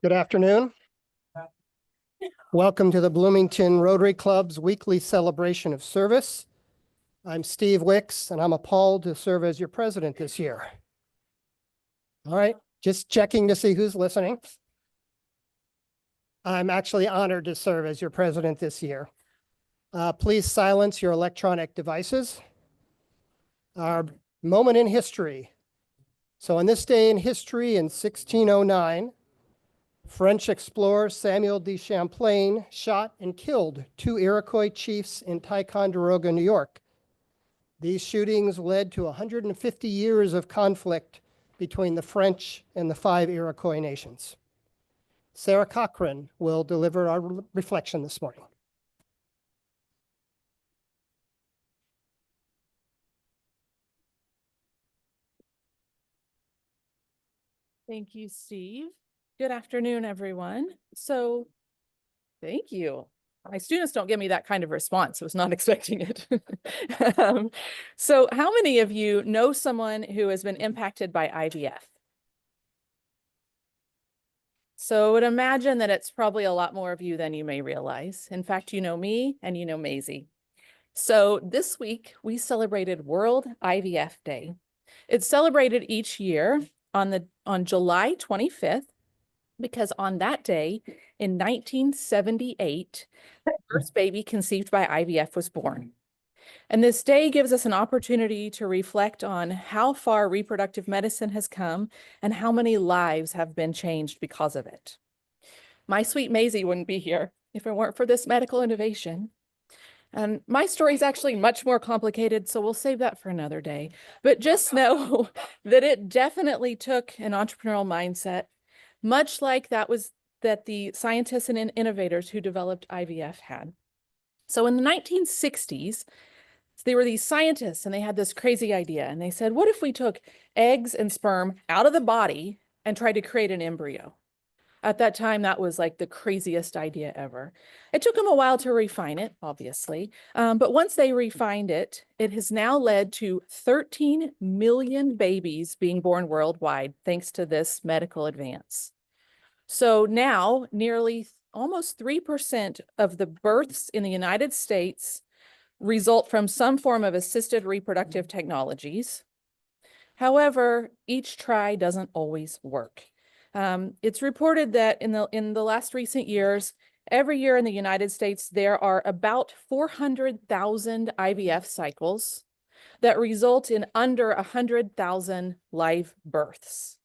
Good afternoon. Welcome to the Bloomington Rotary Club's weekly celebration of service. I'm Steve Wicks, and I'm appalled to serve as your president this year. All right, just checking to see who's listening. I'm actually honored to serve as your president this year. Please silence your electronic devices. Our moment in history. So on this day in history in 1609, French explorer Samuel de Champlain shot and killed 2 Iroquois chiefs in Ticonderoga, New York. These shootings led to 150 years of conflict between the French and the 5 Iroquois nations. Sarah Cochran will deliver our reflection this morning. Thank you, Steve. Good afternoon, everyone. So, thank you. My students don't give me that kind of response. I was not expecting it. So how many of you know someone who has been impacted by IVF? So I would imagine that it's probably a lot more of you than you may realize. In fact, you know me and you know Maisie. So this week we celebrated World IVF Day. It's celebrated each year on July 25th, because on that day in 1978, the first baby conceived by IVF was born. And this day gives us an opportunity to reflect on how far reproductive medicine has come and how many lives have been changed because of it. My sweet Maisie wouldn't be here if it weren't for this medical innovation. And my story is actually much more complicated, so we'll save that for another day. But just know that it definitely took an entrepreneurial mindset, much like that the scientists and innovators who developed IVF had. So in the 1960s, there were these scientists and they had this crazy idea. And they said, what if we took eggs and sperm out of the body and tried to create an embryo? At that time, that was like the craziest idea ever. It took them a while to refine it, obviously. But once they refined it, it has now led to 13 million babies being born worldwide, thanks to this medical advance. So now nearly almost 3% of the births in the United States result from some form of assisted reproductive technologies. However, each try doesn't always work. It's reported that in the last recent years, every year in the United States, there are about 400,000 IVF cycles that result in under 100,000 live births.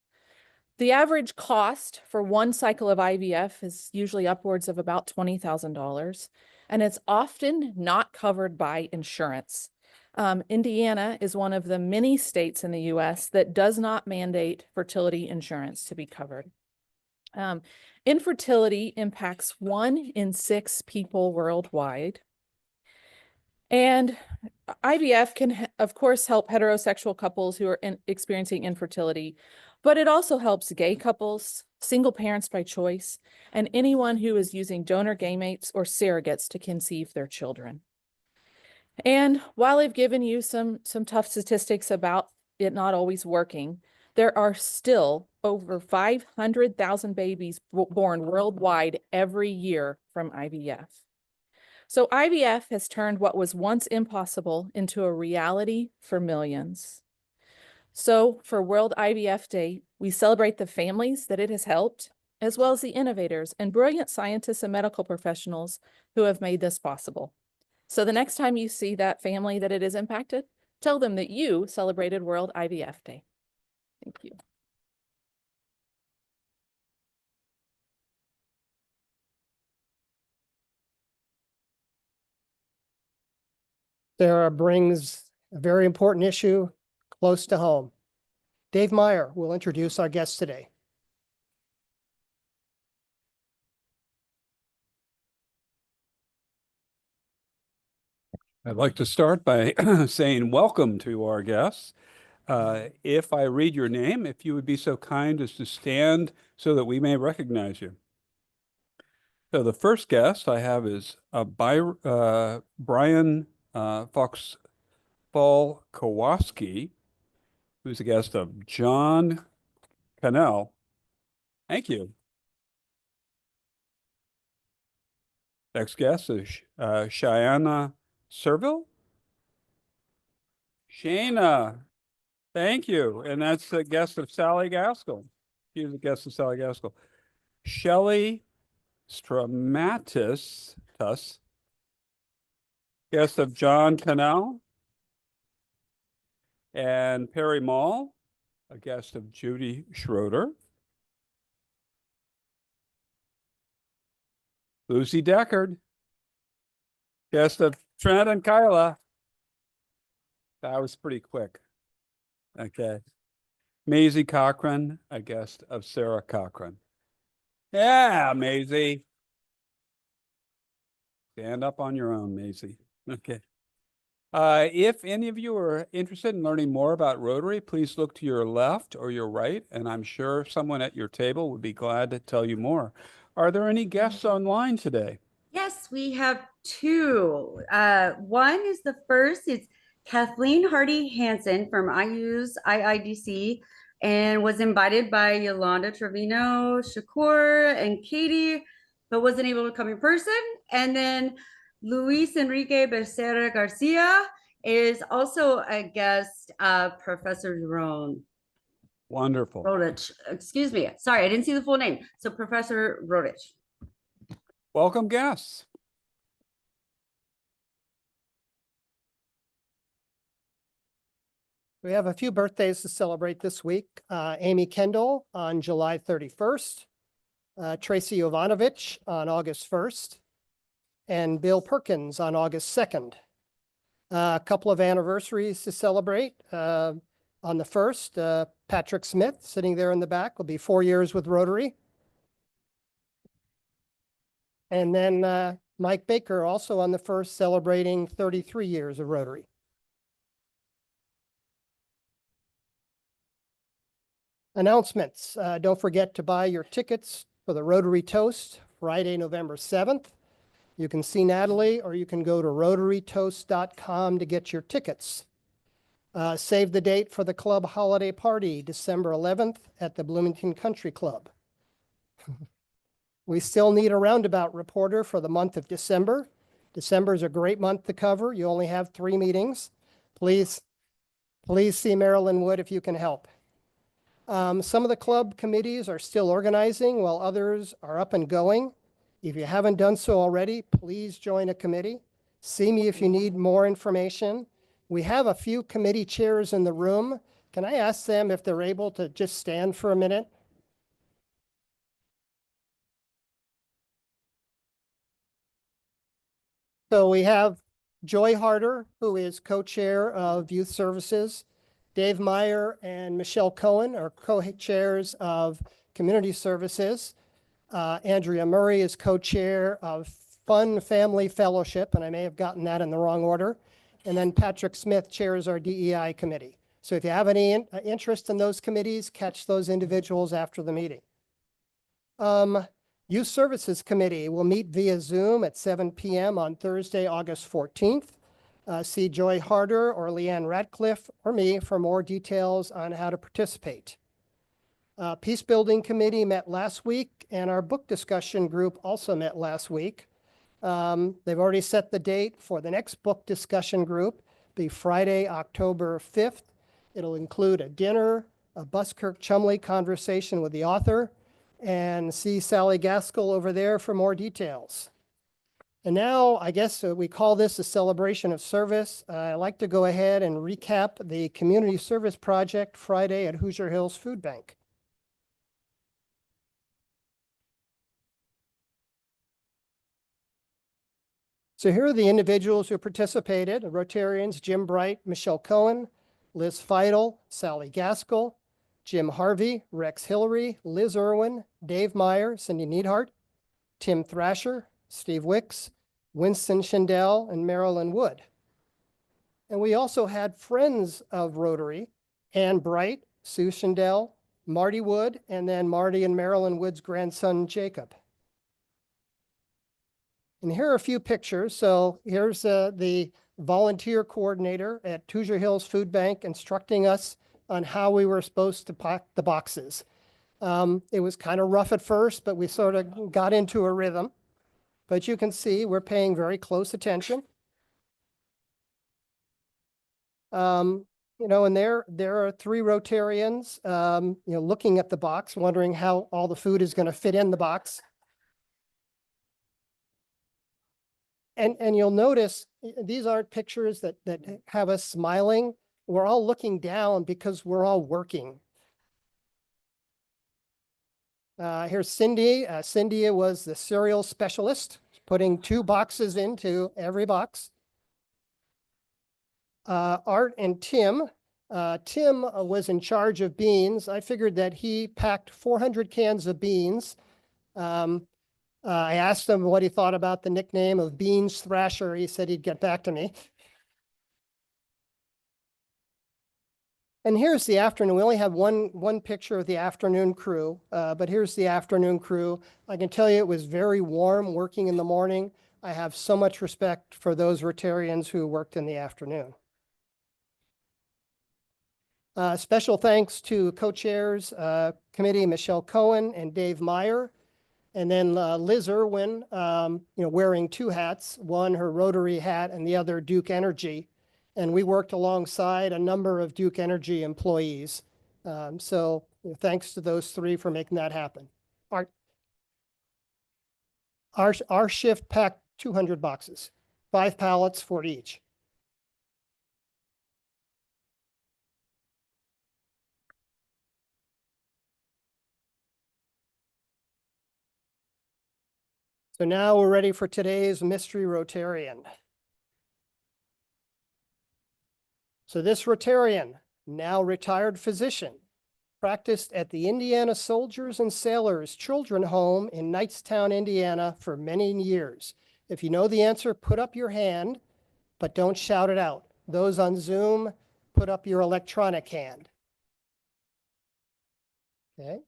The average cost for one cycle of IVF is usually upwards of about $20,000, and it's often not covered by insurance. Indiana is one of the many states in the US that does not mandate fertility insurance to be covered. Infertility impacts 1 in 6 people worldwide. And IVF can, of course, help heterosexual couples who are experiencing infertility, but it also helps gay couples, single parents by choice, and anyone who is using donor gametes or surrogates to conceive their children. And while I've given you some tough statistics about it not always working, there are still over 500,000 babies born worldwide every year from IVF. So IVF has turned what was once impossible into a reality for millions. So for World IVF Day, we celebrate the families that it has helped, as well as the innovators and brilliant scientists and medical professionals who have made this possible. So the next time you see that family that it is impacted, tell them that you celebrated World IVF Day. Thank you. Sarah brings a very important issue close to home. Dave Meyer will introduce our guest today. I'd like to start by saying welcome to our guests. If I read your name, if you would be so kind as to stand so that we may recognize you. So the first guest I have is Brian Foxfall Kowalski, who's a guest of John Connell. Thank you. Next guest is Cheyenne Serville. Shayna, thank you. And that's the guest of Sally Gaskell. She's a guest of Sally Gaskell. Shelley Stramatis, guest of John Connell. And Perry Mall, a guest of Judy Schroeder. Lucy Deckard, guest of Trent and Kyla. That was pretty quick. Okay. Maisie Cochran, a guest of Sarah Cochran. Yeah, Maisie. Stand up on your own, Maisie. Okay. If any of you are interested in learning more about Rotary, please look to your left or your right, and I'm sure someone at your table would be glad to tell you more. Are there any guests online today? Yes, we have two. One is the first, it's Kathleen Hardy Hansen from IU's IIDC and was invited by Yolanda Trevino, Shakur, and Katie, but wasn't able to come in person. And then Luis Enrique Becerra Garcia is also a guest of Professor Jerome Wonderful. Rodich. Excuse me. Sorry, I didn't see the full name. So Professor Rodich. Welcome, guests. We have a few birthdays to celebrate this week. Amy Kendall on July 31st, Tracy Jovanovic on August 1st, and Bill Perkins on August 2nd. A couple of anniversaries to celebrate. On the 1st, Patrick Smith, sitting there in the back, will be 4 years with Rotary. And then Mike Baker, also on the 1st, celebrating 33 years of Rotary. Announcements. Don't forget to buy your tickets for the Rotary Toast, Friday, November 7th. You can see Natalie, or you can go to rotarytoast.com to get your tickets. Save the date for the club holiday party, December 11th at the Bloomington Country Club. We still need a roundabout reporter for the month of December. December is a great month to cover. You only have 3 meetings. Please see Marilyn Wood if you can help. Some of the club committees are still organizing while others are up and going. If you haven't done so already, please join a committee. See me if you need more information. We have a few committee chairs in the room. Can I ask them if they're able to just stand for a minute? So we have Joy Harder, who is co-chair of Youth Services. Dave Meyer and Michelle Cohen are co-chairs of Community Services. Andrea Murray is co-chair of Fun Family Fellowship, and I may have gotten that in the wrong order. And then Patrick Smith chairs our DEI committee. So if you have any interest in those committees, catch those individuals after the meeting. Youth Services Committee will meet via Zoom at 7 p.m. on Thursday, August 14th. See Joy Harder or Leanne Ratcliffe or me for more details on how to participate. Peace Building Committee met last week, and our book discussion group also met last week. They've already set the date for the next book discussion group, be Friday, October 5th. It'll include a dinner, a Buskirk Chumley conversation with the author, and see Sally Gaskell over there for more details. And now, I guess we call this a celebration of service. I'd like to go ahead and recap the community service project Friday at Hoosier Hills Food Bank. So here are the individuals who participated: Rotarians Jim Bright, Michelle Cohen, Liz Feidel, Sally Gaskell, Jim Harvey, Rex Hillary, Liz Irwin, Dave Meyer, Cindy Neidhart, Tim Thrasher, Steve Wicks, Winston Schindel, and Marilyn Wood. And we also had friends of Rotary: Ann Bright, Sue Schindel, Marty Wood, and then Marty and Marilyn Wood's grandson, Jacob. And here are a few pictures. So here's the volunteer coordinator at Hoosier Hills Food Bank instructing us on how we were supposed to pack the boxes. It was kind of rough at first, but we sort of got into a rhythm. but you can see we're paying very close attention. You know, and there are 3 Rotarians, you know, looking at the box, wondering how all the food is going to fit in the box. And you'll notice these aren't pictures that have us smiling. We're all looking down because we're all working. Here's Cindy. Cindy was the cereal specialist, putting 2 boxes into every box. Art and Tim. Tim was in charge of beans. I figured that he packed 400 cans of beans. I asked him what he thought about the nickname of Beans Thrasher. He said he'd get back to me. And here's the afternoon. We only have one picture of the afternoon crew, but here's the afternoon crew. I can tell you it was very warm working in the morning. I have so much respect for those Rotarians who worked in the afternoon. Special thanks to co-chairs committee Michelle Cohen and Dave Meyer. And then Liz Irwin, you know, wearing 2 hats, one her Rotary hat and the other Duke Energy. And we worked alongside a number of Duke Energy employees. So you know, thanks to those 3 for making that happen. Our shift packed 200 boxes, 5 pallets for each. So now we're ready for today's Mystery Rotarian. So this Rotarian, now retired physician, practiced at the Indiana Soldiers and Sailors Children's Home in Knightstown, Indiana for many years. If you know the answer, put up your hand, but don't shout it out. Those on Zoom, put up your electronic hand. Okay.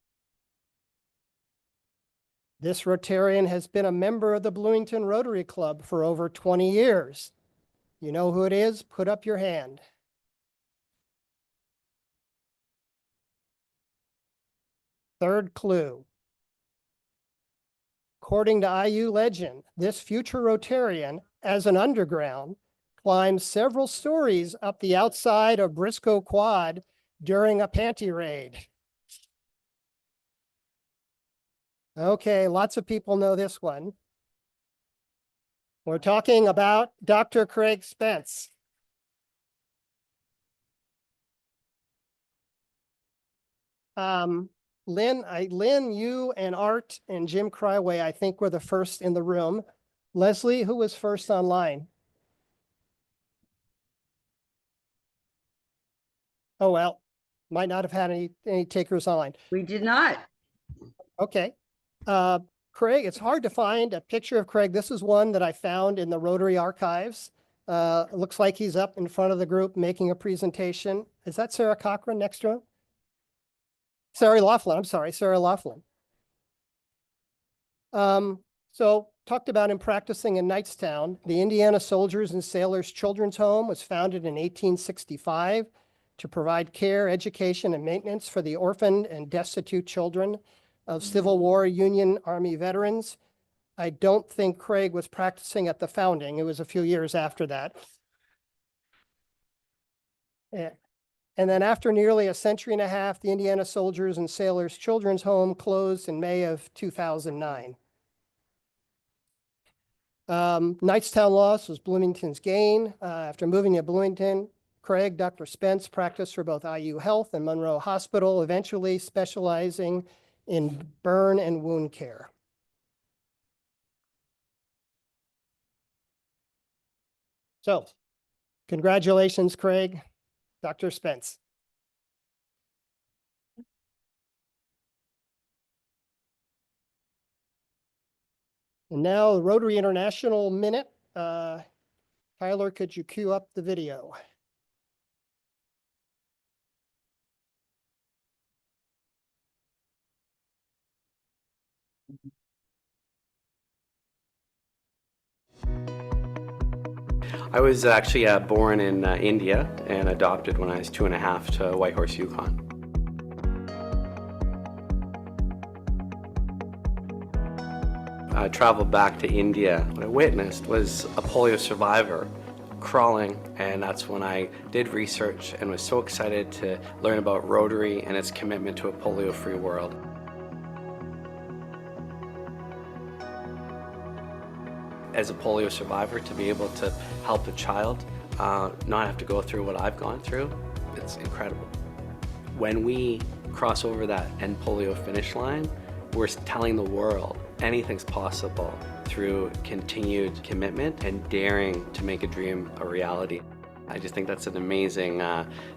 This Rotarian has been a member of the Bloomington Rotary Club for over 20 years. You know who it is? Put up your hand. Third clue. According to IU legend, this future Rotarian, as an underground, climbed several stories up the outside of Briscoe Quad during a panty raid. Okay, lots of people know this one. We're talking about Dr. Craig Spence. Lynn, you and Art and Jim Cryway, I think, were the first in the room. Leslie, who was first online? Oh, well, might not have had any takers online. We did not. Okay. Craig, it's hard to find a picture of Craig. This is one that I found in the Rotary archives. It looks like he's up in front of the group making a presentation. Is that Sarah Cochran next to him? Sarah Laughlin, I'm sorry, Sarah Laughlin. So talked about him practicing in Knightstown. The Indiana Soldiers and Sailors Children's Home was founded in 1865 to provide care, education, and maintenance for the orphaned and destitute children of Civil War Union Army veterans. I don't think Craig was practicing at the founding. It was a few years after that. And then after nearly a century and a half, the Indiana Soldiers and Sailors Children's Home closed in May of 2009. Knightstown loss was Bloomington's gain. After moving to Bloomington, Craig, Dr. Spence practiced for both IU Health and Monroe Hospital, eventually specializing in burn and wound care. So, congratulations, Craig, Dr. Spence. And now the Rotary International Minute. Tyler, could you cue up the video? I was actually born in India and adopted when I was 2.5 to Whitehorse, Yukon. traveled back to India, what I witnessed was a polio survivor crawling, and that's when I did research and was so excited to learn about Rotary and its commitment to a polio-free world. As a polio survivor, to be able to help a child not have to go through what I've gone through, it's incredible. When we cross over that end polio finish line, we're telling the world anything's possible through continued commitment and daring to make a dream a reality. I just think that's an amazing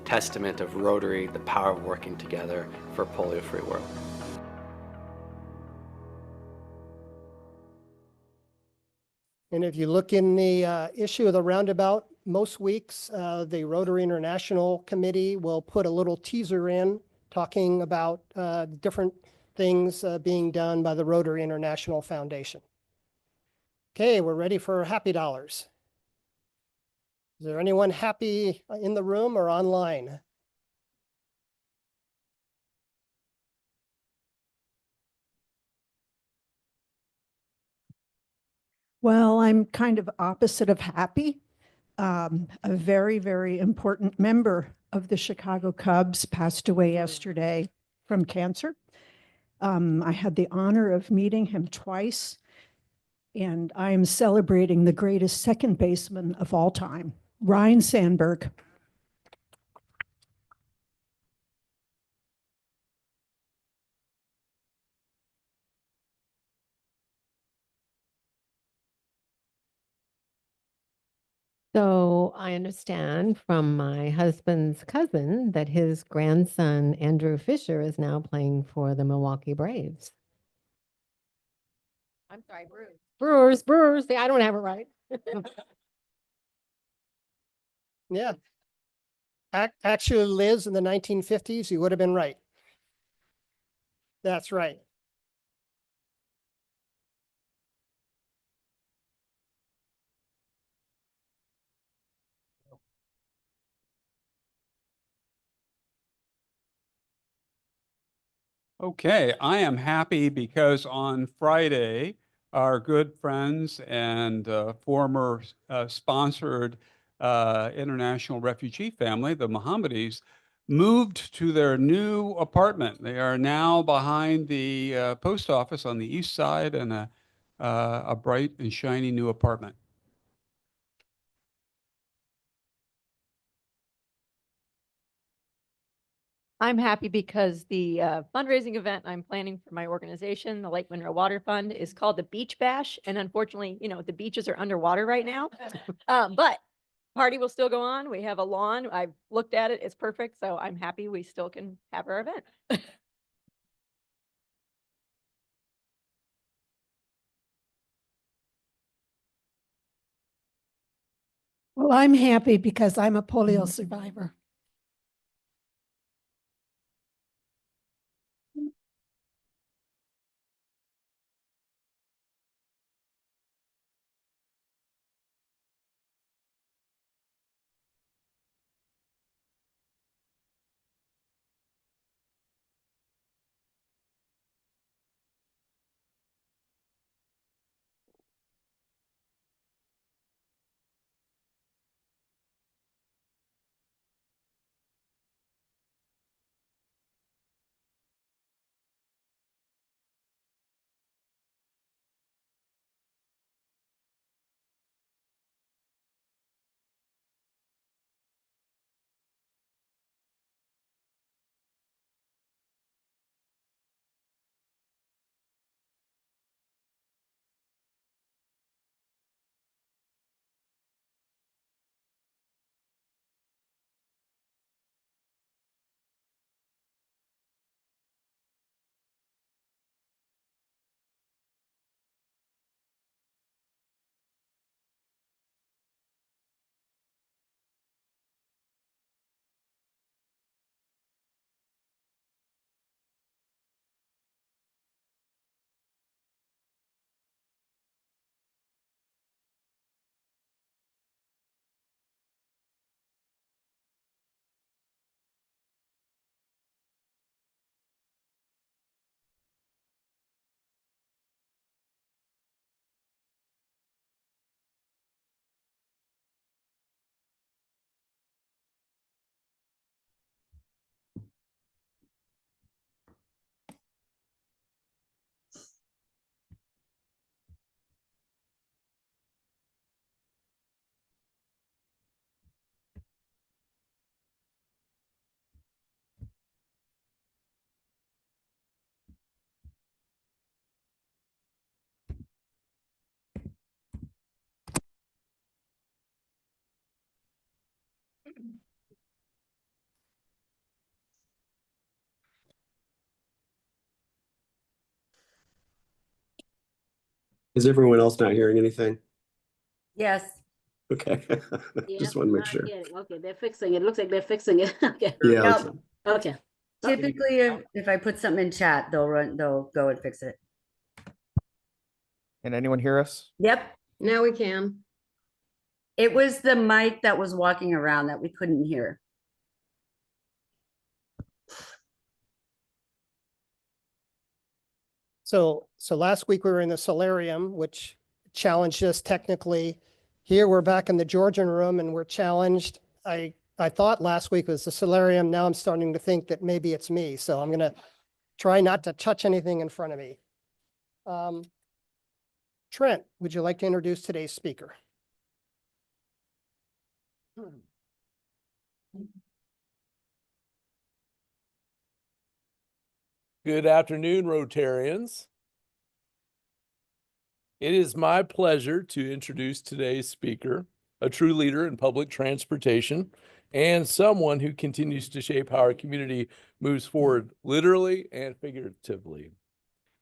testament of Rotary, the power of working together for a polio-free world. And if you look in the issue of the Roundabout, most weeks, the Rotary International Committee will put a little teaser in talking about different things being done by the Rotary International Foundation. Okay, we're ready for Happy Dollars. Is there anyone happy in the room or online? Well, I'm kind of opposite of happy. A very, very important member of the Chicago Cubs passed away yesterday from cancer. I had the honor of meeting him twice, and I am celebrating the greatest second baseman of all time, Ryan Sandberg. So I understand from my husband's cousin that his grandson, Andrew Fisher, is now playing for the Milwaukee Braves. I'm sorry, Brewers. See, I don't have it right. Yeah. Actually, Liz, in the 1950s, you would have been right. That's right. Okay, I am happy because on Friday, our good friends and former sponsored international refugee family, the Mohammedis, moved to their new apartment. They are now behind the post office on the east side in a bright and shiny new apartment. I'm happy because the fundraising event I'm planning for my organization, the Lake Monroe Water Fund, is called the Beach Bash. And unfortunately, the beaches are underwater right now. But party will still go on. We have a lawn. I've looked at it. It's perfect. So I'm happy we still can have our event. Well, I'm happy because I'm a polio survivor. Is everyone else not hearing anything? Yes. Okay. Just want to make sure. Okay, they're fixing it. Looks like they're fixing it. Okay. Yeah. Yep. it's- Okay. Typically, if I put something in chat, they'll go and fix it. Can anyone hear us? Yep. Now we can. It was the mic that was walking around that we couldn't hear. So last week we were in the solarium, which challenged us technically. Here we're back in the Georgian room and we're challenged. I thought last week was the solarium. Now I'm starting to think that maybe it's me. So I'm going to try not to touch anything in front of me. Trent, would you like to introduce today's speaker? Good afternoon, Rotarians. It is my pleasure to introduce today's speaker, a true leader in public transportation and someone who continues to shape how our community moves forward literally and figuratively.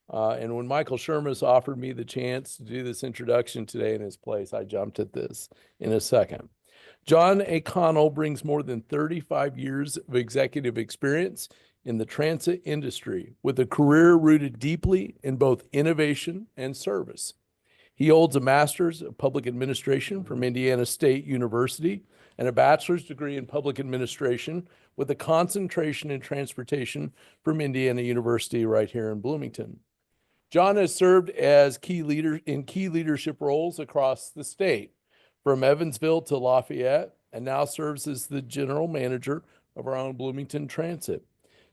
And when Michael Shermas offered me the chance to do this introduction today in his place, I jumped at this in a second. John A. Connell brings more than 35 years of executive experience in the transit industry with a career rooted deeply in both innovation and service. He holds a master's of public administration from Indiana State University and a bachelor's degree in public administration with a concentration in transportation from Indiana University right here in Bloomington. John has served as key leadership roles across the state, from Evansville to Lafayette, and now serves as the general manager of our own Bloomington Transit.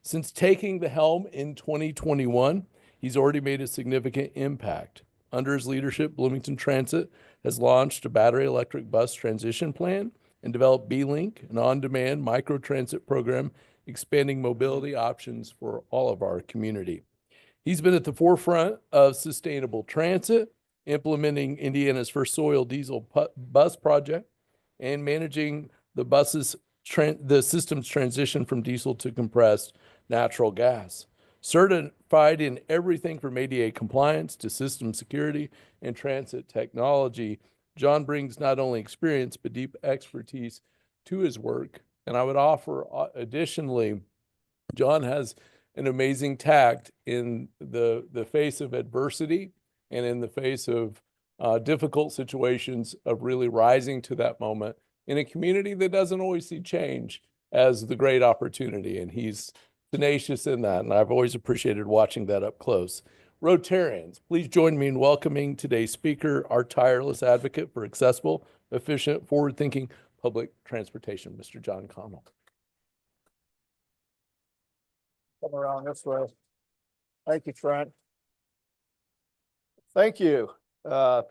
Since taking the helm in 2021, he's already made a significant impact. Under his leadership, Bloomington Transit has launched a battery electric bus transition plan and developed B-Link, an on-demand micro-transit program expanding mobility options for all of our community. He's been at the forefront of sustainable transit, implementing Indiana's first soil diesel bus project, and managing the system's transition from diesel to compressed natural gas. Certified in everything from ADA compliance to system security and transit technology, John brings not only experience but deep expertise to his work. And I would offer additionally, John has an amazing tact in the face of adversity and in the face of difficult situations of really rising to that moment in a community that doesn't always see change as the great opportunity. And he's tenacious in that. And I've always appreciated watching that up close. Rotarians, please join me in welcoming today's speaker, our tireless advocate for accessible, efficient, forward-thinking public transportation, Mr. John Connell. Come around this way. Thank you, Trent. Thank you. John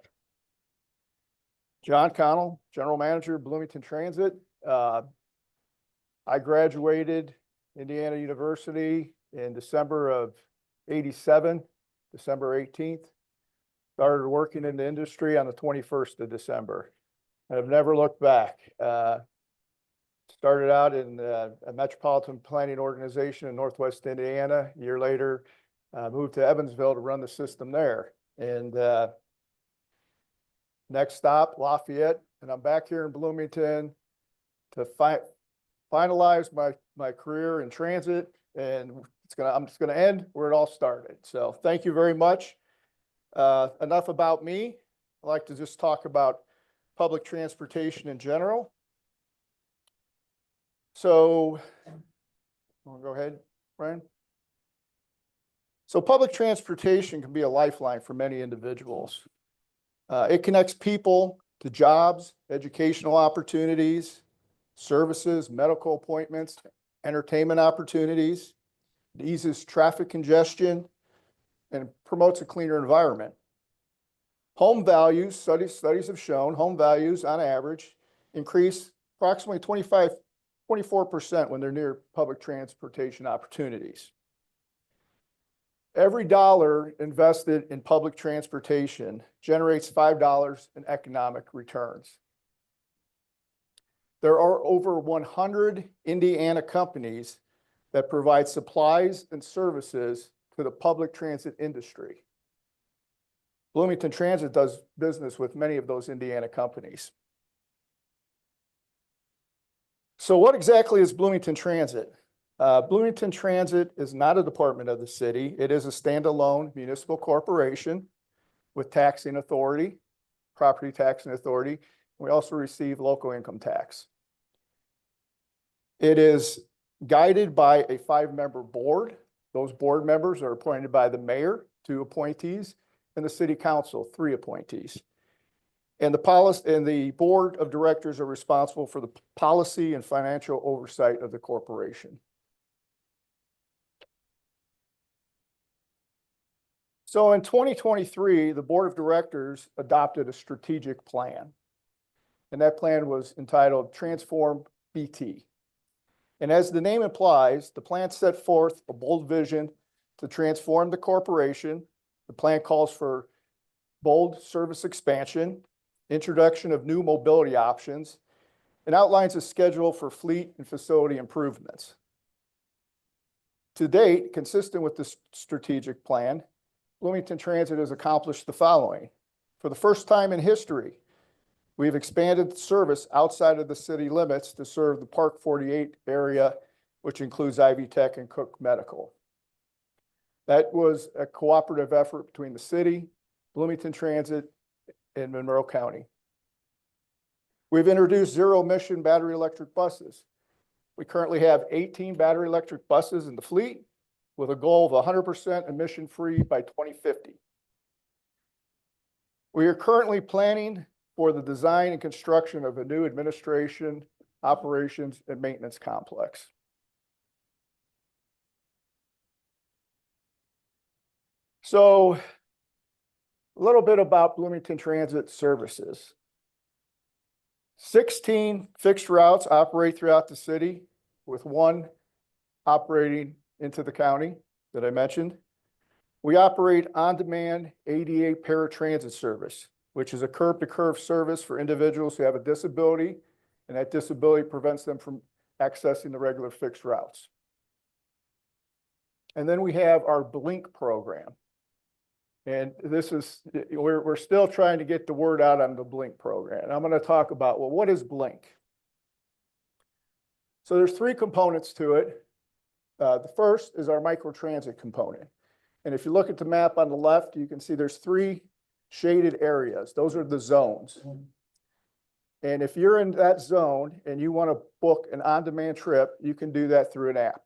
Connell, General Manager, Bloomington Transit. I graduated Indiana University in December of '87, December 18th. Started working in the industry on the 21st of December. And I've never looked back. Started out in a metropolitan planning organization in Northwest Indiana. A year later, moved to Evansville to run the system there. And next stop, Lafayette. And I'm back here in Bloomington to finalize my career in transit. And I'm just gonna end where it all started. So thank you very much. Enough about me. I'd like to just talk about public transportation in general. So, I'll go ahead, Brian. So public transportation can be a lifeline for many individuals. It connects people to jobs, educational opportunities, services, medical appointments, entertainment opportunities. It eases traffic congestion and promotes a cleaner environment. Home values, studies have shown, home values on average increase approximately 24% when they're near public transportation opportunities. Every dollar invested in public transportation generates $5 in economic returns. There are over 100 Indiana companies that provide supplies and services to the public transit industry. Bloomington Transit does business with many of those Indiana companies. So what exactly is Bloomington Transit? Bloomington Transit is not a department of the city. It is a standalone municipal corporation with taxing authority, property taxing authority. We also receive local income tax. It is guided by a 5-member board. Those board members are appointed by the mayor, 2 appointees, and the city council, 3 appointees. And the policy and the board of directors are responsible for the policy and financial oversight of the corporation. So in 2023, the board of directors adopted a strategic plan. And that plan was entitled Transform BT. And as the name implies, the plan set forth a bold vision to transform the corporation. The plan calls for bold service expansion, introduction of new mobility options, and outlines a schedule for fleet and facility improvements. To date, consistent with this strategic plan, Bloomington Transit has accomplished the following. For the first time in history, we've expanded service outside of the city limits to serve the Park 48 area, which includes Ivy Tech and Cook Medical. That was a cooperative effort between the city, Bloomington Transit, and Monroe County. We've introduced zero-emission battery electric buses. We currently have 18 battery electric buses in the fleet with a goal of 100% emission-free by 2050. We are currently planning for the design and construction of a new administration, operations, and maintenance complex. So, a little bit about Bloomington Transit services. 16 fixed routes operate throughout the city, with 1 operating into the county that I mentioned. We operate on-demand ADA paratransit service, which is a curb-to-curb service for individuals who have a disability, and that disability prevents them from accessing the regular fixed routes. And then we have our Blink program. And this is, we're still trying to get the word out on the Blink program. And I'm going to talk about, well, what is Blink? So there's 3 components to it. The first is our microtransit component. And if you look at the map on the left, you can see there's 3 shaded areas. Those are the zones. And if you're in that zone and you want to book an on-demand trip, you can do that through an app.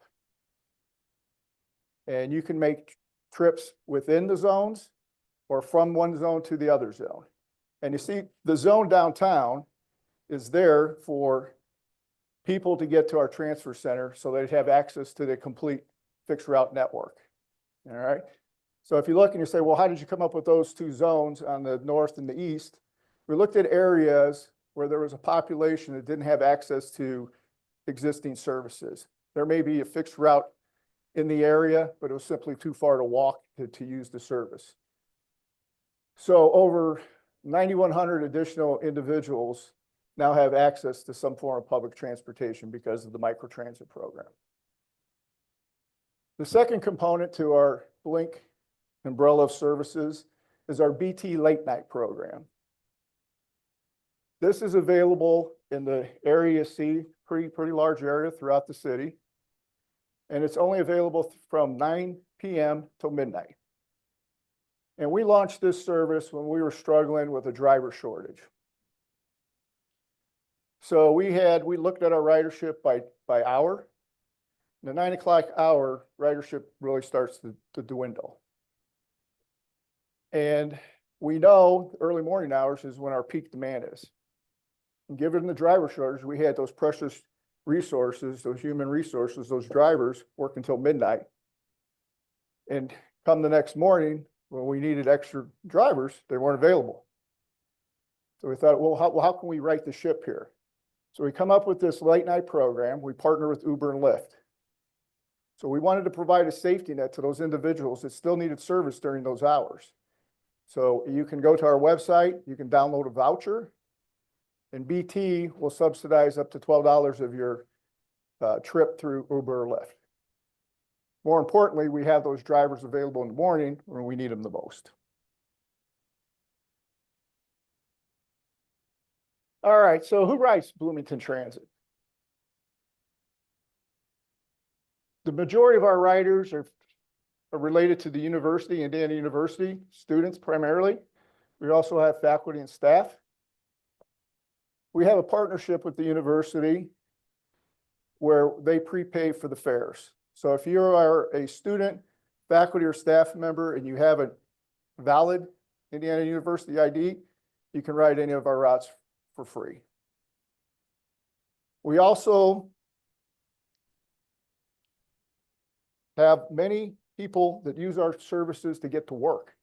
And you can make trips within the zones or from one zone to the other zone. And you see the zone downtown is there for people to get to our transfer center so they'd have access to the complete fixed route network. All right. So if you look and you say, well, how did you come up with those 2 zones on the north and the east? We looked at areas where there was a population that didn't have access to existing services. There may be a fixed route in the area, but it was simply too far to walk to use the service. So over 9,100 additional individuals now have access to some form of public transportation because of the microtransit program. The second component to our Blink umbrella of services is our BT Late Night program. This is available in the area C, pretty large area throughout the city. And it's only available from 9 p.m. till midnight. And we launched this service when we were struggling with a driver shortage. So we looked at our ridership by hour. The 9 o'clock hour, ridership really starts to dwindle. And we know early morning hours is when our peak demand is. And given the driver shortage, we had those precious resources, those human resources, those drivers work until midnight. And come the next morning, when we needed extra drivers, they weren't available. So we thought, well, how can we right the ship here? So we come up with this late night program. We partner with Uber and Lyft. So we wanted to provide a safety net to those individuals that still needed service during those hours. So you can go to our website, you can download a voucher, and BT will subsidize up to $12 of your trip through Uber or Lyft. More importantly, we have those drivers available in the morning when we need them the most. All right, so who rides Bloomington Transit? The majority of our riders are related to the university, Indiana University, students primarily. We also have faculty and staff. We have a partnership with the university where they prepay for the fares. So if you are a student, faculty, or staff member, and you have a valid Indiana University ID, you can ride any of our routes for free. We also have many people that use our services to get to work.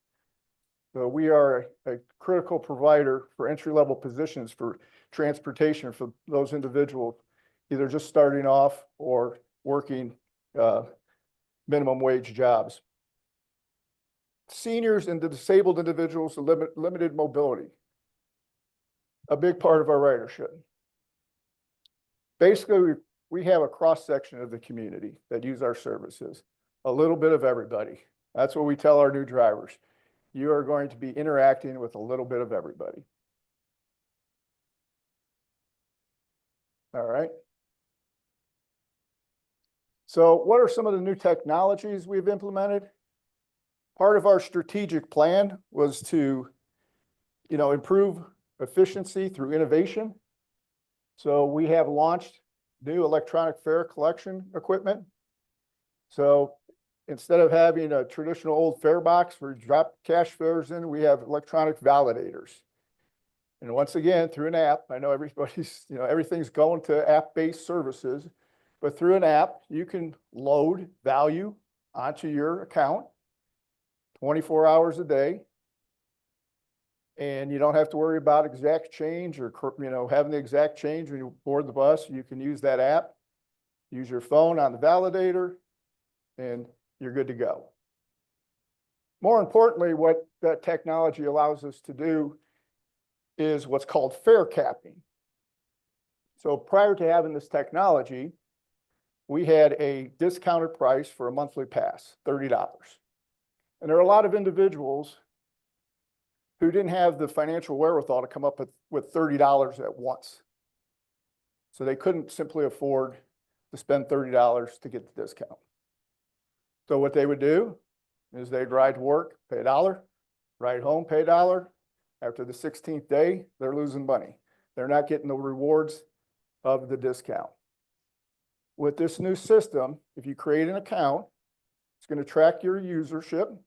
So we are a critical provider for entry-level positions for transportation for those individuals, either just starting off or working minimum wage jobs. Seniors and the disabled individuals with limited mobility, a big part of our ridership. Basically, we have a cross-section of the community that use our services, a little bit of everybody. That's what we tell our new drivers. You are going to be interacting with a little bit of everybody. All right. So what are some of the new technologies we've implemented? Part of our strategic plan was to, improve efficiency through innovation. So we have launched new electronic fare collection equipment. So instead of having a traditional old fare box where you drop cash fares in, we have electronic validators. And once again, through an app, I know everybody's, everything's going to app-based services, but through an app, you can load value onto your account 24 hours a day. And you don't have to worry about exact change or, having the exact change when you board the bus. You can use that app, use your phone on the validator, and you're good to go. More importantly, what that technology allows us to do is what's called fare capping. So prior to having this technology, we had a discounted price for a monthly pass, $30. And there are a lot of individuals who didn't have the financial wherewithal to come up with $30 at once. So they couldn't simply afford to spend $30 to get the discount. So what they would do is they'd ride to work, pay $1, ride home, pay $1. After the 16th day, they're losing money. They're not getting the rewards of the discount. With this new system, if you create an account, it's going to track your usership.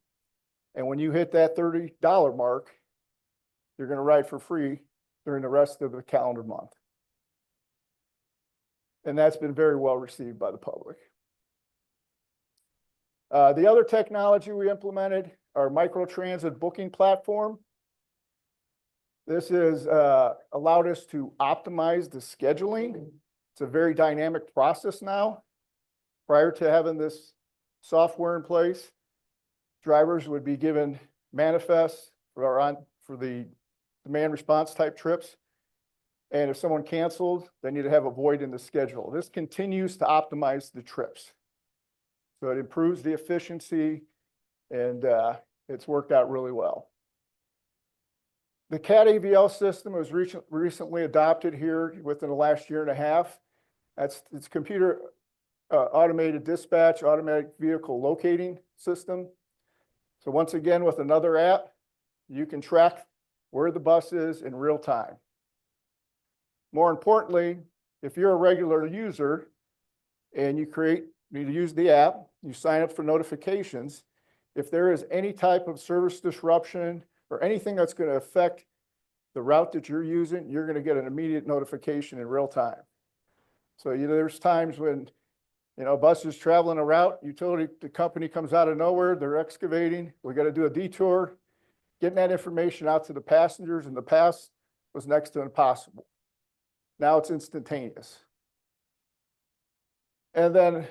And when you hit that $30 mark, you're going to ride for free during the rest of the calendar month. And that's been very well received by the public. The other technology we implemented, our microtransit booking platform. This has allowed us to optimize the scheduling. It's a very dynamic process now. Prior to having this software in place, drivers would be given manifests for the demand response type trips. And if someone canceled, they need to have a void in the schedule. This continues to optimize the trips. So it improves the efficiency, and it's worked out really well. The CAT AVL system was recently adopted here within the last year and a half. It's computer automated dispatch, automatic vehicle locating system. So once again, with another app, you can track where the bus is in real time. More importantly, if you're a regular user and you use the app, you sign up for notifications. If there is any type of service disruption or anything that's going to affect the route that you're using, you're going to get an immediate notification in real time. So there's times when a bus is traveling a route, the company comes out of nowhere, they're excavating, we got to do a detour. Getting that information out to the passengers in the past was next to impossible. Now it's instantaneous. And then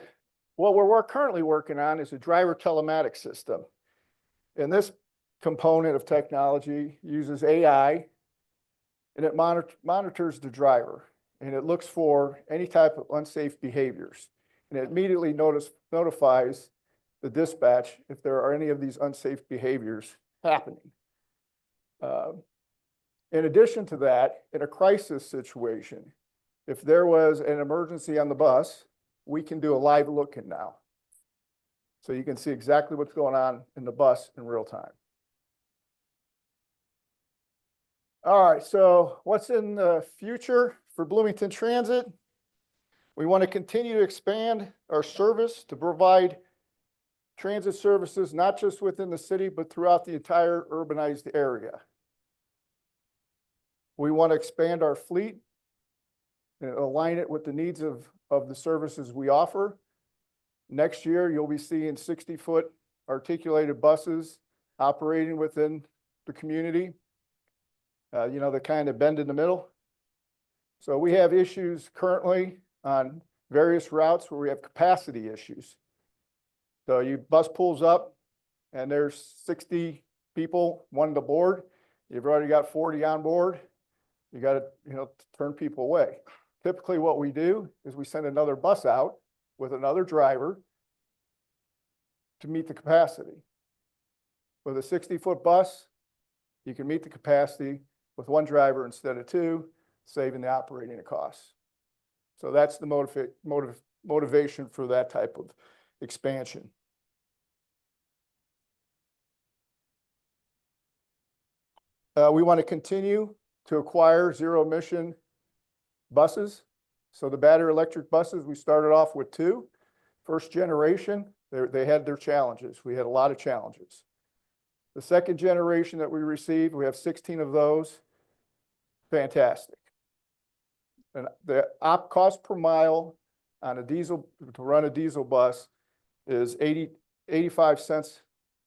what we're currently working on is a driver telematics system. And this component of technology uses AI and it monitors the driver, and it looks for any type of unsafe behaviors. And it immediately notifies the dispatch if there are any of these unsafe behaviors happening. In addition to that, in a crisis situation, if there was an emergency on the bus, we can do a live look-in now. So you can see exactly what's going on in the bus in real time. All right, so what's in the future for Bloomington Transit? We want to continue to expand our service to provide transit services, not just within the city, but throughout the entire urbanized area. We want to expand our fleet and align it with the needs of the services we offer. Next year, you'll be seeing 60-foot articulated buses operating within the community. You know, the kind of bend in the middle. So we have issues currently on various routes where we have capacity issues. So your bus pulls up and there's 60 people wanting to board. You've already got 40 on board. You got to, turn people away. Typically what we do is we send another bus out with another driver to meet the capacity. With a 60-foot bus, you can meet the capacity with one driver instead of two, saving the operating costs. So that's the motivation for that type of expansion. We want to continue to acquire zero-emission buses. So the battery electric buses, we started off with 2. First generation, they had their challenges. We had a lot of challenges. The second generation that we received, we have 16 of those. Fantastic. And the op cost per mile on a diesel, to run a diesel bus is 85 cents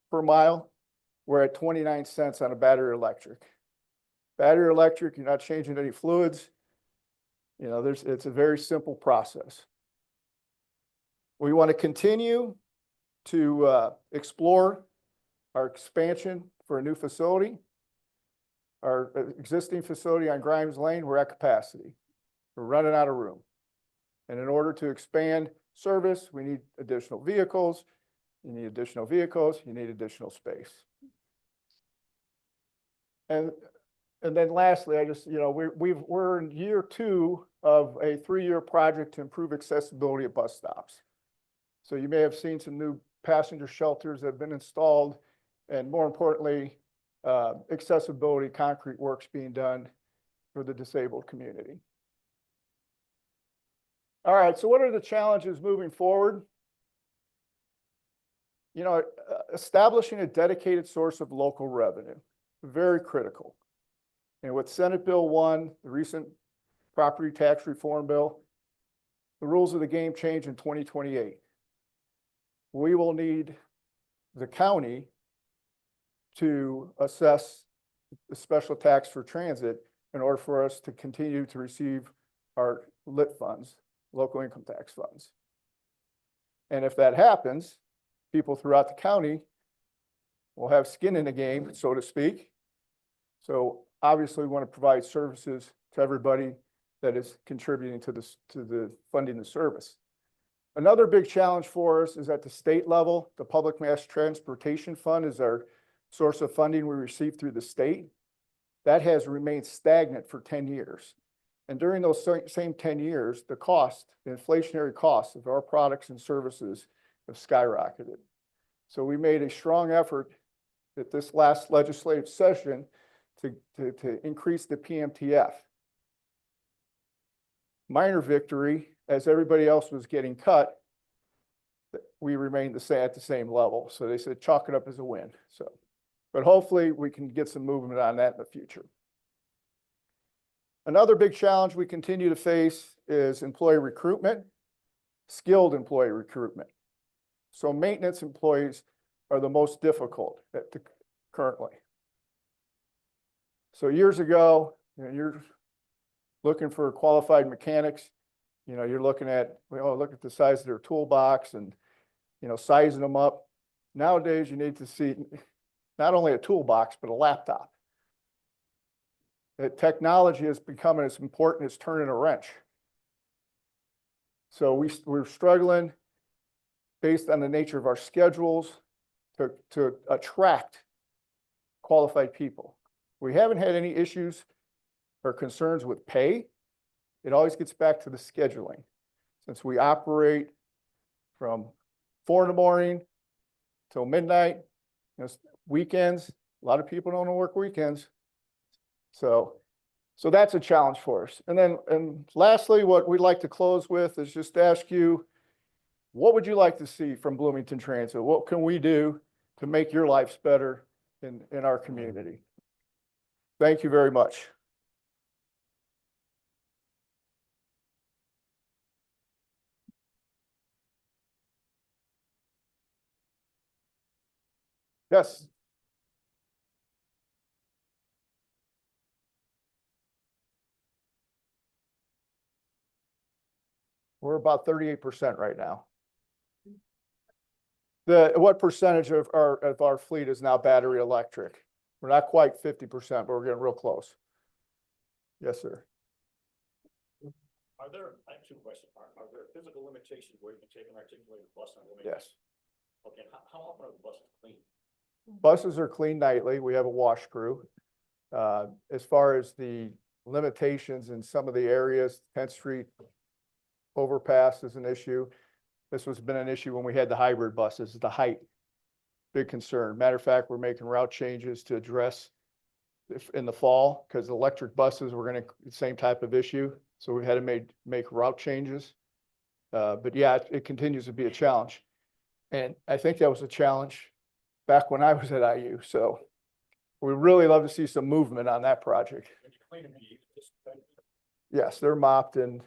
per mile. We're at 29 cents on a battery electric. Battery electric, you're not changing any fluids. It's a very simple process. We want to continue to explore our expansion for a new facility. Our existing facility on Grimes Lane, we're at capacity. We're running out of room. And in order to expand service, we need additional vehicles. You need additional vehicles, you need additional space. And then lastly, we're in year 2 of a 3-year project to improve accessibility at bus stops. So you may have seen some new passenger shelters that have been installed, and more importantly, accessibility concrete works being done for the disabled community. All right, so what are the challenges moving forward? Establishing a dedicated source of local revenue, very critical. And with Senate Bill 1, the recent property tax reform bill, the rules of the game change in 2028. We will need the county to assess the special tax for transit in order for us to continue to receive our LIT funds, local income tax funds. And if that happens, people throughout the county will have skin in the game, so to speak. So obviously we want to provide services to everybody that is contributing to the funding the service. Another big challenge for us is at the state level. The Public Mass Transportation Fund is our source of funding we receive through the state. That has remained stagnant for 10 years. And during those same 10 years, the inflationary costs of our products and services have skyrocketed. So we made a strong effort at this last legislative session to increase the PMTF. Minor victory, as everybody else was getting cut, we remained at the same level. So they said, chalk it up as a win. But hopefully we can get some movement on that in the future. Another big challenge we continue to face is employee recruitment, skilled employee recruitment. So maintenance employees are the most difficult currently. So years ago, you're looking for qualified mechanics. You're looking at, look at the size of their toolbox and, sizing them up. Nowadays, you need to see not only a toolbox, but a laptop. that technology is becoming as important as turning a wrench. So we're struggling based on the nature of our schedules to attract qualified people. We haven't had any issues or concerns with pay. It always gets back to the scheduling. Since we operate from 4 in the morning till midnight, weekends, a lot of people don't want to work weekends. So that's a challenge for us. And lastly, what we'd like to close with is just ask you, what would you like to see from Bloomington Transit? What can we do to make your lives better in our community? Thank you very much. Yes. We're about 38% right now. What percentage of our fleet is now battery electric? We're not quite 50%, but we're getting real close. Yes, sir. Are there, I have two questions. Are there physical limitations where you can take an articulated bus on Bloomington? Yes. Okay, how often are the buses cleaned? Buses are cleaned nightly. We have a wash crew. As far as the limitations in some of the areas, 10th Street overpass is an issue. This has been an issue when we had the hybrid buses, the height, big concern. Matter of fact, we're making route changes to address in the fall because electric buses were going to the same type of issue. So we had to make route changes. But yeah, it continues to be a challenge. And I think that was a challenge back when I was at IU. So we really love to see some movement on that project. Yes, they're mopped and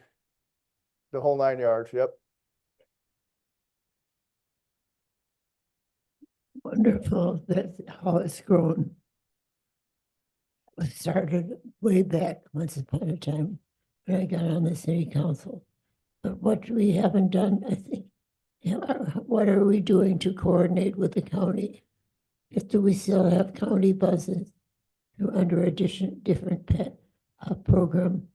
the whole 9 yards. Yep. Wonderful. That's how it's grown. It started way back once upon a time when I got on the city council. But what we haven't done, I think, what are we doing to coordinate with the county? Do we still have county buses under a different program?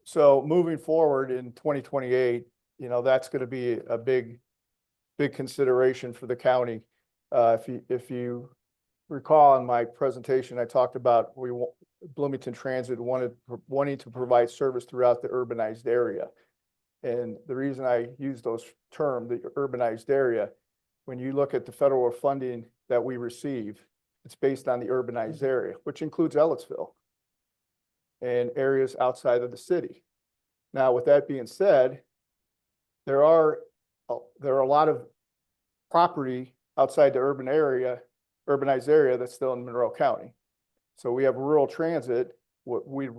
So moving forward in 2028, that's going to be a big consideration for the county. If you recall in my presentation, I talked about Bloomington Transit wanting to provide service throughout the urbanized area. And the reason I use those terms, the urbanized area, when you look at the federal funding that we receive, it's based on the urbanized area, which includes Ellettsville and areas outside of the city. Now, with that being said, there are a lot of property outside the urbanized area that's still in Monroe County. So we have rural transit. We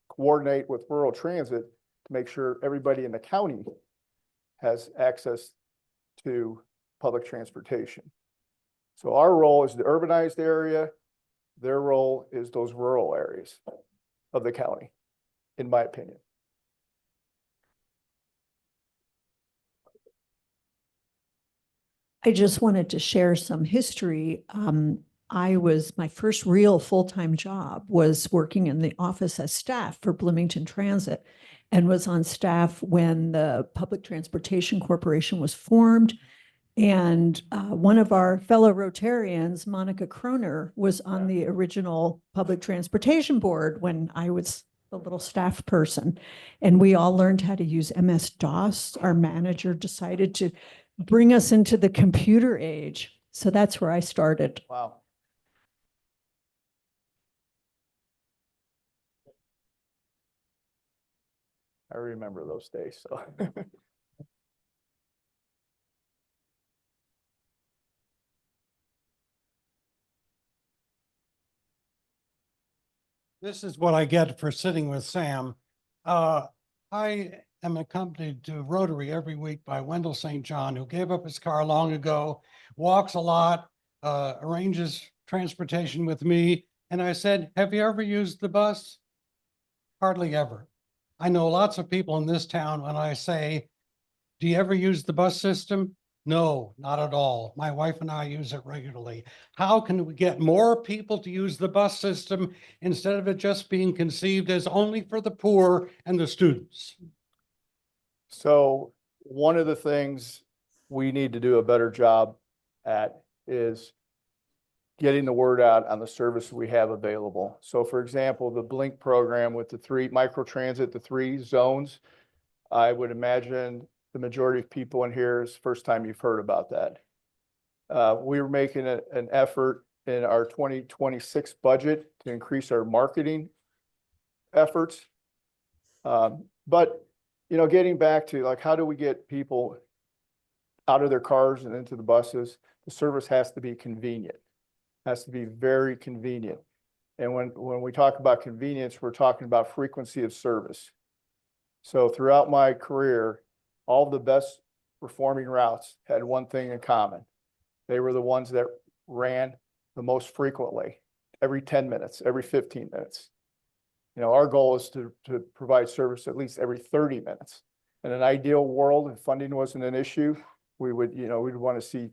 coordinate with rural transit to make sure everybody in the county has access to public transportation. So our role is the urbanized area. Their role is those rural areas of the county, in my opinion. I just wanted to share some history. My first real full-time job was working in the office as staff for Bloomington Transit and was on staff when the Public Transportation Corporation was formed. And one of our fellow Rotarians, Monica Kroner, was on the original Public Transportation Board when I was the little staff person. And we all learned how to use MS-DOS. Our manager decided to bring us into the computer age. So that's where I started. Wow. I remember those days. So. This is what I get for sitting with Sam. I am accompanied to Rotary every week by Wendell St. John, who gave up his car long ago, walks a lot, arranges transportation with me. And I said, have you ever used the bus? Hardly ever. I know lots of people in this town when I say, do you ever use the bus system? No, not at all. My wife and I use it regularly. How can we get more people to use the bus system instead of it just being conceived as only for the poor and the students? So one of the things we need to do a better job at is getting the word out on the service we have available. So for example, the Blink program with the 3 microtransit, the 3 zones, I would imagine the majority of people in here is the first time you've heard about that. We were making an effort in our 2026 budget to increase our marketing efforts. But, you know, getting back to like, how do we get people out of their cars and into the buses? The service has to be convenient, has to be very convenient. And when we talk about convenience, we're talking about frequency of service. So throughout my career, all the best performing routes had one thing in common. They were the ones that ran the most frequently, every 10 minutes, every 15 minutes. You know, our goal is to provide service at least every 30 minutes. In an ideal world, if funding wasn't an issue, we would, you know, we'd want to see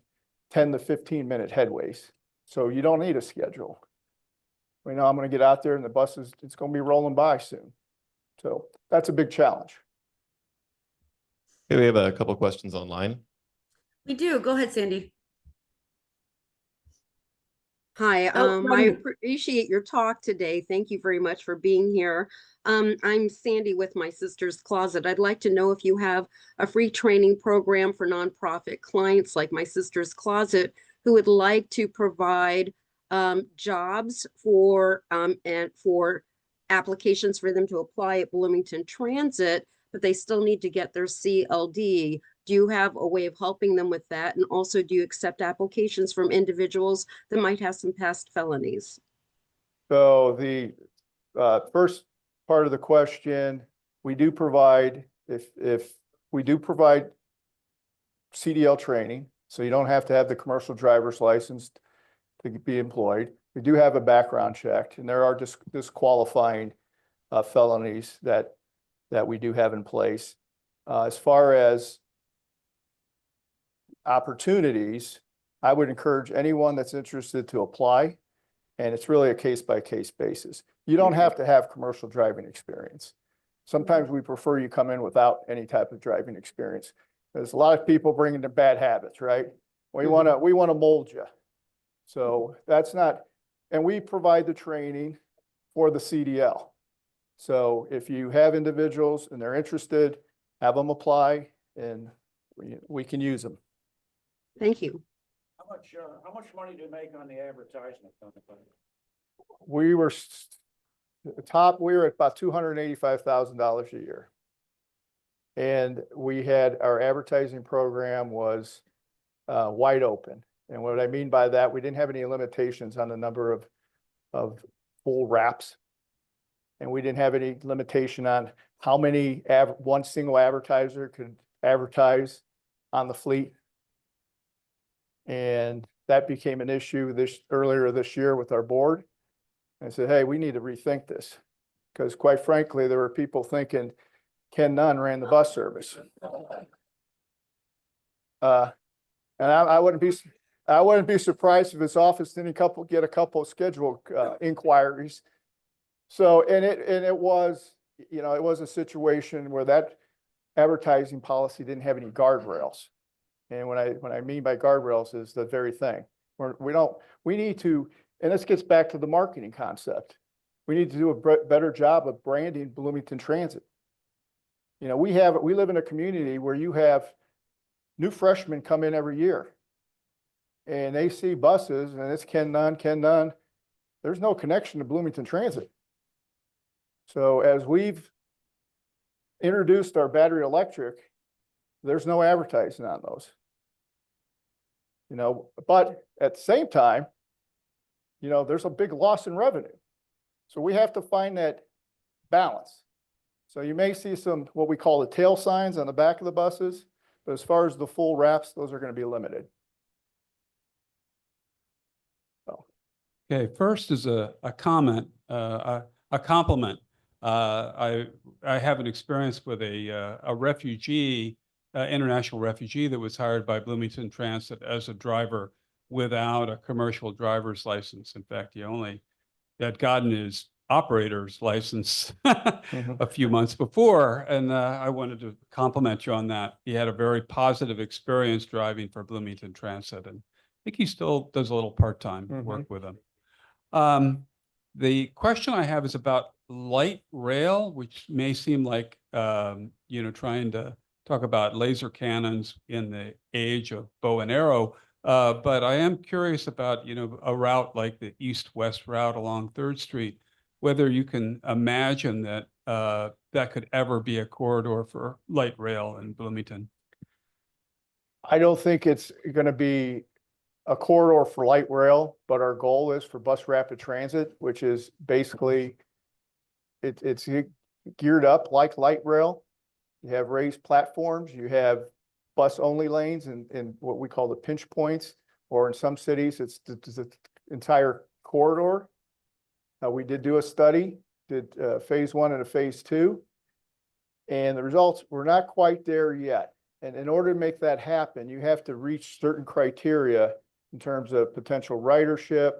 10 to 15-minute headways. So you don't need a schedule. We know I'm going to get out there and the buses, it's going to be rolling by soon. So that's a big challenge. Okay, we have a couple of questions online. We do. Go ahead, Sandy. Hi, Oh, I from- appreciate your talk today. Thank you very much for being here. I'm Sandy with My Sister's Closet. I'd like to know if you have a free training program for nonprofit clients like My Sister's Closet who would like to provide jobs for and for applications for them to apply at Bloomington Transit, but they still need to get their CLD. Do you have a way of helping them with that? And also, do you accept applications from individuals that might have some past felonies? So the first part of the question, we do provide, if we do provide CDL training, so you don't have to have the commercial driver's license to be employed. We do have a background check, and there are disqualifying felonies that we do have in place. As far as opportunities, I would encourage anyone that's interested to apply, and it's really a case-by-case basis. You don't have to have commercial driving experience. Sometimes we prefer you come in without any type of driving experience. There's a lot of people bringing the bad habits, right? We want to mold you. So that's not, and we provide the training for the CDL. So if you have individuals and they're interested, have them apply and we can use them. Thank you. How much money do you make on the advertisement? We were we were at about $285,000 a year. And we had, our advertising program was wide open. And what I mean by that, we didn't have any limitations on the number of full wraps. And we didn't have any limitation on how many one single advertiser could advertise on the fleet. And that became an issue earlier this year with our board. I said, hey, we need to rethink this. Because quite frankly, there were people thinking Ken Nunn ran the bus service. And I wouldn't be surprised if his office didn't get a couple of schedule inquiries. So, and it was, you know, it was a situation where that advertising policy didn't have any guardrails. And what I mean by guardrails is the very thing. We need to, and this gets back to the marketing concept. We need to do a better job of branding Bloomington Transit. You know, we live in a community where you have new freshmen come in every year. And they see buses and it's Ken Nunn. There's no connection to Bloomington Transit. So as we've introduced our battery electric, there's no advertising on those. You know, but at the same time, you know, there's a big loss in revenue. So we have to find that balance. So you may see some, what we call the tail signs on the back of the buses, but as far as the full wraps, those are going to be limited. So. Okay, first is a comment, a compliment. I have an experience with a refugee international refugee that was hired by Bloomington Transit as a driver without a commercial driver's license. In fact, he only had gotten his operator's license a few months before. And I wanted to compliment you on that. He had a very positive experience driving for Bloomington Transit. And I think he still does a little part-time work with them. The question I have is about light rail, which may seem like, trying to talk about laser cannons in the age of bow and arrow. But I am curious about, a route like the east-west route along 3rd Street, whether you can imagine that that could ever be a corridor for light rail in Bloomington. I don't think it's going to be a corridor for light rail, but our goal is for bus rapid transit, which is basically it's geared up like light rail. You have raised platforms, you have bus only lanes and what we call the pinch points, or in some cities, it's the entire corridor. We did do a study, did phase 1 and a phase 2, and the results, we're not quite there yet. And in order to make that happen, you have to reach certain criteria in terms of potential ridership,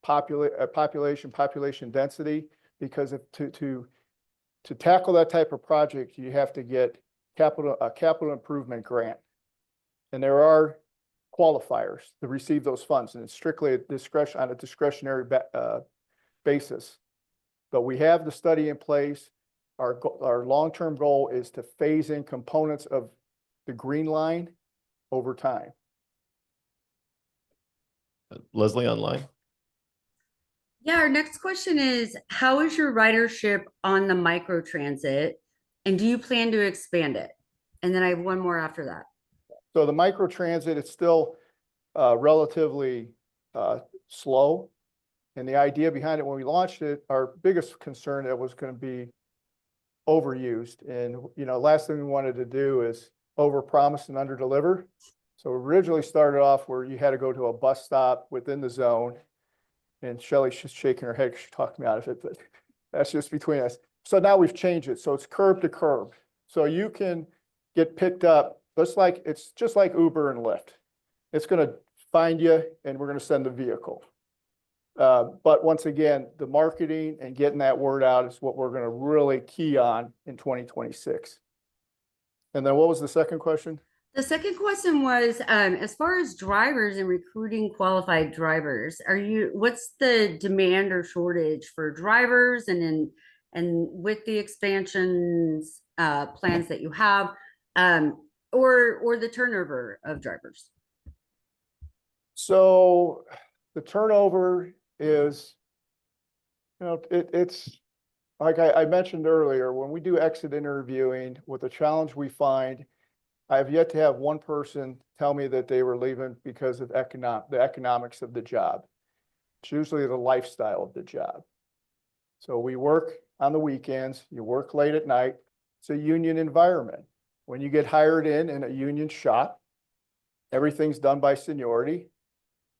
population density, because to tackle that type of project, you have to get a capital improvement grant. And there are qualifiers to receive those funds, and it's strictly on a discretionary basis. But we have the study in place. Our long-term goal is to phase in components of the green line over time. Leslie online. Yeah, our next question is, how is your ridership on the microtransit, and do you plan to expand it? And then I have one more after that. So the microtransit, it's still relatively slow. And the idea behind it, when we launched it, our biggest concern that was going to be overused. And, last thing we wanted to do is overpromise and underdeliver. So originally started off where you had to go to a bus stop within the zone. And Shelley's just shaking her head because she talked me out of it, but that's just between us. So now we've changed it. So it's curb to curb. So you can get picked up, it's just like Uber and Lyft. It's going to find you and we're going to send the vehicle. But once again, the marketing and getting that word out is what we're going to really key on in 2026. And then what was the second question? The second question was, as far as drivers and recruiting qualified drivers, what's the demand or shortage for drivers, and with the expansions plans that you have, or the turnover of drivers? So the turnover is, it's like I mentioned earlier, when we do exit interviewing, with the challenge we find, I have yet to have one person tell me that they were leaving because of the economics of the job. It's usually the lifestyle of the job. So we work on the weekends, you work late at night. It's a union environment. When you get hired in a union shop, everything's done by seniority.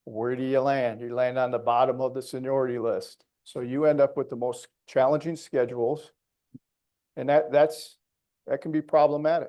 Where do you land? You land on the bottom of the seniority list. So you end up with the most challenging schedules, and that can be problematic.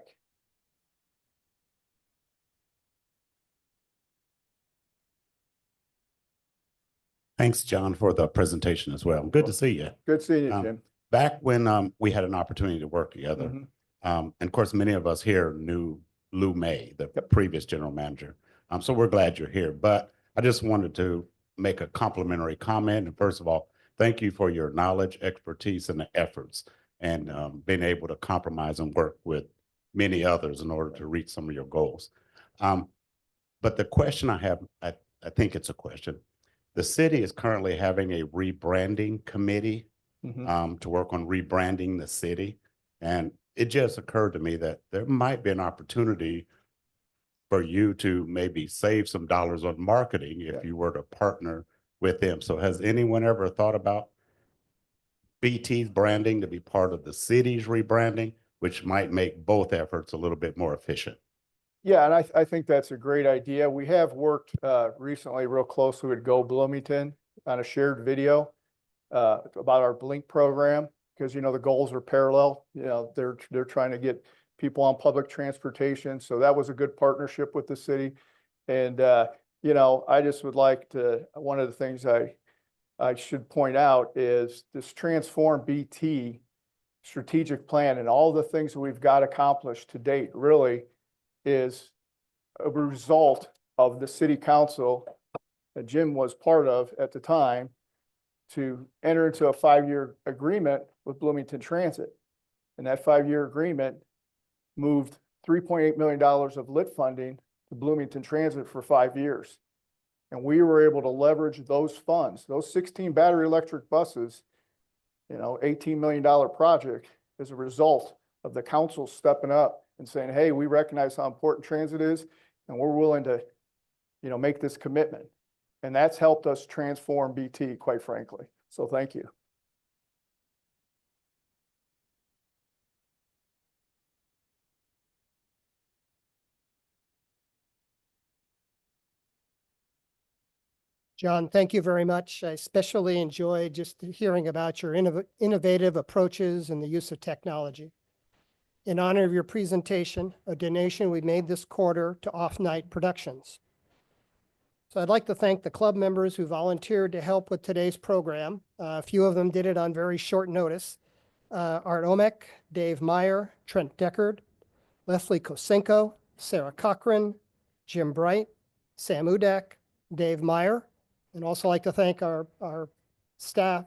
Thanks, John, for the presentation as well. Good to see you. Good seeing you, Jim. Back when we had an opportunity to work together, and of course, many of us here knew Lou May, the previous general manager. So we're glad you're here. But I just wanted to make a complimentary comment. And first of all, thank you for your knowledge, expertise, and the efforts, and being able to compromise and work with many others in order to reach some of your goals. But the question I have, I think it's a question. The city is currently having a rebranding committee to work on rebranding the city. And it just occurred to me that there might be an opportunity for you to maybe save some dollars on marketing if you were to partner with them. So has anyone ever thought about BT's branding to be part of the city's rebranding, which might make both efforts a little bit more efficient? Yeah, and I think that's a great idea. We have worked recently real closely with Go Bloomington on a shared video about our Blink program, because the goals are parallel. They're trying to get people on public transportation. So that was a good partnership with the city. And, you know, I just would like to, one of the things I should point out is this Transform BT strategic plan and all the things that we've got accomplished to date really is a result of the city council that Jim was part of at the time to enter into a 5-year agreement with Bloomington Transit. And that 5-year agreement moved $3.8 million of lit funding to Bloomington Transit for 5 years. And we were able to leverage those funds, those 16 battery electric buses, you know, $18 million project as a result of the council stepping up and saying, hey, we recognize how important transit is, and we're willing to, you know, make this commitment. And that's helped us transform BT, quite frankly. So thank you. John, thank you very much. I especially enjoyed just hearing about your innovative approaches and the use of technology. In honor of your presentation, a donation we made this quarter to Off Night Productions. So I'd like to thank the club members who volunteered to help with today's program. A few of them did it on very short notice. Art Omek, Dave Meyer, Trent Deckard, Leslie Kosenko, Sarah Cochran, Jim Bright, Sam Udak, Dave Meyer, and also like to thank our staff,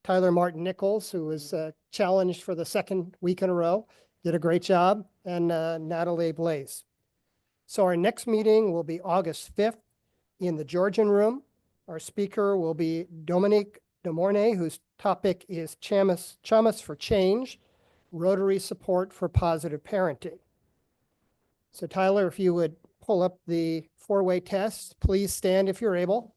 Tyler Martin Nichols, who was challenged for the second week in a row, did a great job, and Natalie Blaze. So our next meeting will be August 5th in the Georgian Room. Our speaker will be Dominique Demornay, whose topic is Chamas for Change, Rotary Support for Positive Parenting. So Tyler, if you would pull up the four-way test, please stand if you're able.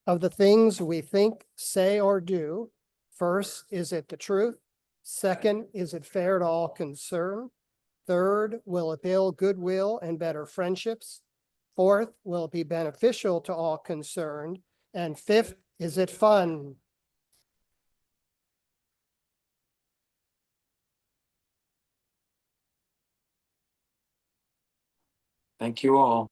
Of the things we think, say, or do, first, is it the truth? Second, is it fair to all concerned? Third, will it build goodwill and better friendships? Fourth, will it be beneficial to all concerned? And fifth, is it fun? Thank you all.